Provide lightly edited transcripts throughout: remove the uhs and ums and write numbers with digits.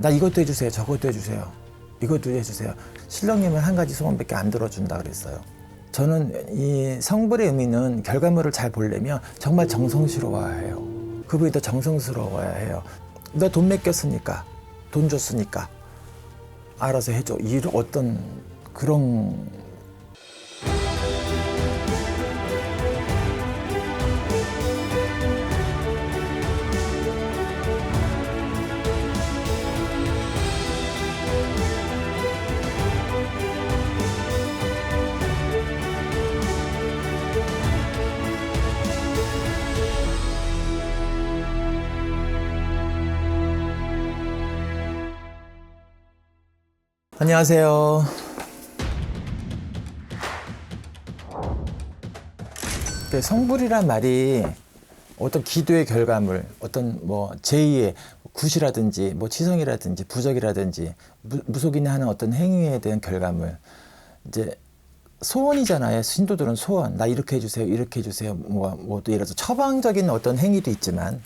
나 이것도 해주세요, 저것도 해주세요, 이것도 해주세요. 신령님은 한 가지 소원밖에 안 들어준다 그랬어요. 저는 이 성불의 의미는 결과물을 잘 보려면 정말 정성스러워야 해요. 그분이 더 정성스러워야 해요. 너 돈 맡겼으니까, 돈 줬으니까 알아서 해줘. 이런 어떤 그런 안녕하세요. 성불이란 말이 어떤 기도의 결과물, 어떤 뭐 제2의 굿이라든지 뭐 치성이라든지 부적이라든지 무속인이 하는 어떤 행위에 대한 결과물, 이제 소원이잖아요. 신도들은 소원, 나 이렇게 해주세요, 이렇게 해주세요. 뭐 또 예를 들어서 처방적인 어떤 행위도 있지만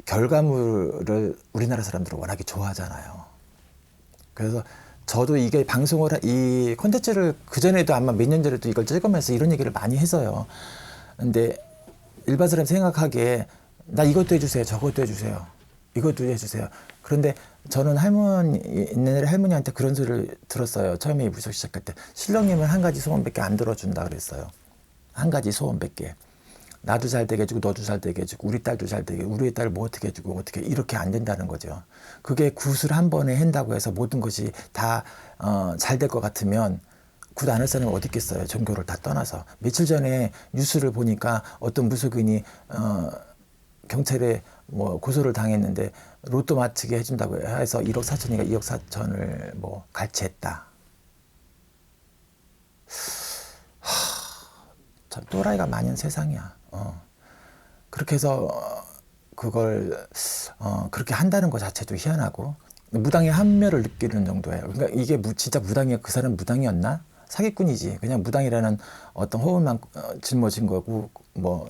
결과물을 우리나라 사람들은 워낙에 좋아하잖아요. 그래서 저도 이게 이 콘텐츠를 그전에도 아마 몇 년 전에도 이걸 찍으면서 이런 얘기를 많이 했어요. 근데 일반 사람 생각하기에 나 이것도 해주세요, 저것도 해주세요, 이것도 해주세요. 그런데 저는 옛날에 할머니한테 그런 소리를 들었어요. 처음에 이 무속 시작할 때. 신령님은 한 가지 소원밖에 안 들어준다 그랬어요. 한 가지 소원밖에. 나도 잘 되게 해주고 너도 잘 되게 해주고 우리 딸도 잘 되게, 우리 딸 뭐 어떻게 해주고 어떻게, 이렇게 안 된다는 거죠. 그게 굿을 한 번에 한다고 해서 모든 것이 다 잘 될 것 같으면 굿 안 할 사람은 어디 있겠어요. 종교를 다 떠나서. 며칠 전에 뉴스를 보니까 어떤 무속인이 경찰에 뭐 고소를 당했는데 로또 맞히게 해준다고 해서 1억 4천이가 2억 4천을 뭐 갈취했다. 참 또라이가 많은 세상이야. 그렇게 해서 그걸 그렇게 한다는 것 자체도 희한하고 무당의 한멸을 느끼는 정도예요. 그러니까 이게 진짜 무당이야? 그 사람 무당이었나? 사기꾼이지. 그냥 무당이라는 어떤 호흡만 짊어진 거고 뭐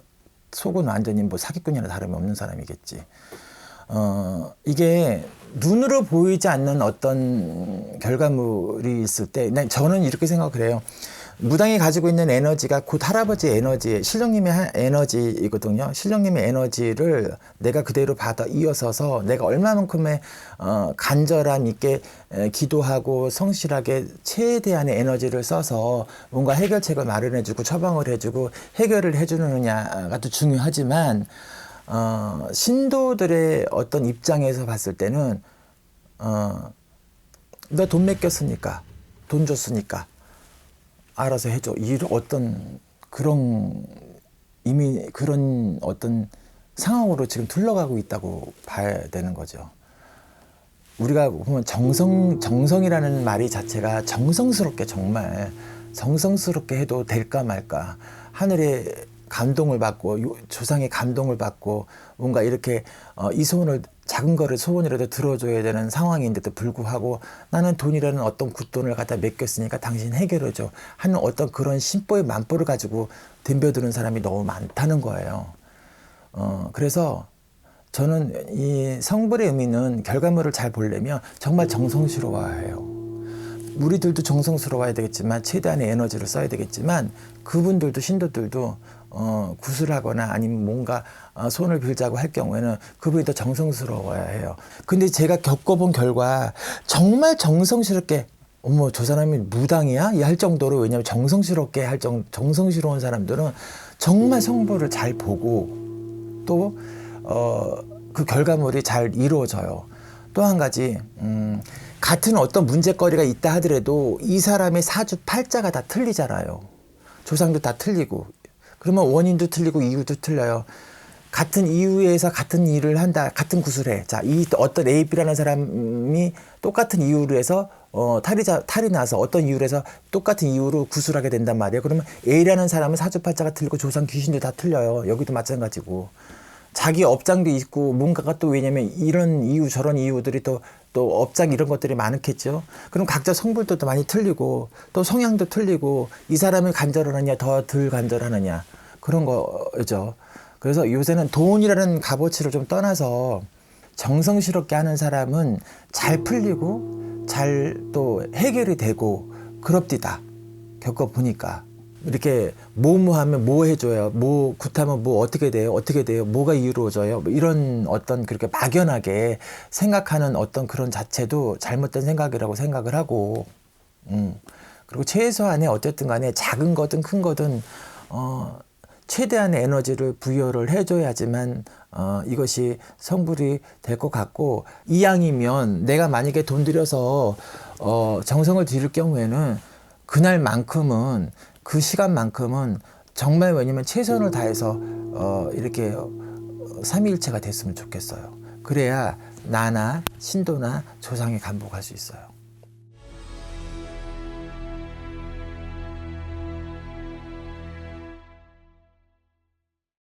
속은 완전히 뭐 사기꾼이나 다름이 없는 사람이겠지. 이게 눈으로 보이지 않는 어떤 결과물이 있을 때 저는 이렇게 생각을 해요. 무당이 가지고 있는 에너지가 곧 할아버지의 에너지, 신령님의 에너지이거든요. 신령님의 에너지를 내가 그대로 받아 이어서서 내가 얼마만큼의 간절함 있게 기도하고 성실하게 최대한의 에너지를 써서 뭔가 해결책을 마련해주고 처방을 해주고 해결을 해주느냐가 또 중요하지만 신도들의 어떤 입장에서 봤을 때는 너 돈 맡겼으니까, 돈 줬으니까 알아서 해줘. 이런 어떤 그런 이미 그런 어떤 상황으로 지금 둘러가고 있다고 봐야 되는 거죠. 우리가 보면 정성이라는 말이 자체가 정성스럽게, 정말 정성스럽게 해도 될까 말까, 하늘의 감동을 받고 조상의 감동을 받고 뭔가 이렇게 이 소원을, 작은 거를 소원이라도 들어줘야 되는 상황인데도 불구하고 나는 돈이라는 어떤 굿돈을 갖다 맡겼으니까 당신 해결해줘 하는 어떤 그런 심보의 만보를 가지고 덤벼드는 사람이 너무 많다는 거예요. 그래서 저는 이 성불의 의미는 결과물을 잘 보려면 정말 정성스러워야 해요. 우리들도 정성스러워야 되겠지만 최대한의 에너지를 써야 되겠지만 그분들도, 신도들도 굿을 하거나 아니면 뭔가 손을 빌자고 할 경우에는 그분이 더 정성스러워야 해요. 근데 제가 겪어본 결과 정말 정성스럽게 어머 저 사람이 무당이야? 이 할 정도로, 왜냐하면 정성스럽게 정성스러운 사람들은 정말 성불을 잘 보고 또 그 결과물이 잘 이루어져요. 또 한 가지 같은 어떤 문제거리가 있다 하더라도 이 사람의 사주팔자가 다 틀리잖아요. 조상도 다 틀리고 그러면 원인도 틀리고 이유도 틀려요. 같은 이유에서 같은 일을 한다, 같은 굿을 해. 자, 이 어떤 A, B라는 사람이 똑같은 이유로 해서 탈이 나서 어떤 이유로 해서 똑같은 이유로 굿을 하게 된단 말이에요. 그러면 A라는 사람은 사주팔자가 틀리고 조상 귀신도 다 틀려요. 여기도 마찬가지고. 자기 업장도 있고 뭔가가 또, 왜냐면 이런 이유 저런 이유들이 또 업장 이런 것들이 많겠죠. 그럼 각자 성불도 많이 틀리고 또 성향도 틀리고 이 사람이 간절하느냐 더 덜 간절하느냐 그런 거죠. 그래서 요새는 돈이라는 값어치를 좀 떠나서 정성스럽게 하는 사람은 잘 풀리고 잘 또 해결이 되고 그럽디다. 겪어보니까. 이렇게 뭐하면 뭐 해줘요, 뭐 굿하면 뭐 어떻게 돼요, 뭐가 이루어져요, 뭐 이런 어떤 그렇게 막연하게 생각하는 어떤 그런 자체도 잘못된 생각이라고 생각을 하고, 그리고 최소한의 어쨌든 간에 작은 거든 큰 거든 최대한의 에너지를 부여를 해줘야지만 이것이 성불이 될 것 같고, 이왕이면 내가 만약에 돈 들여서 정성을 들일 경우에는 그날만큼은 그 시간만큼은 정말, 왜냐면 최선을 다해서 이렇게 삼위일체가 됐으면 좋겠어요. 그래야 나나 신도나 조상이 간복할 수 있어요.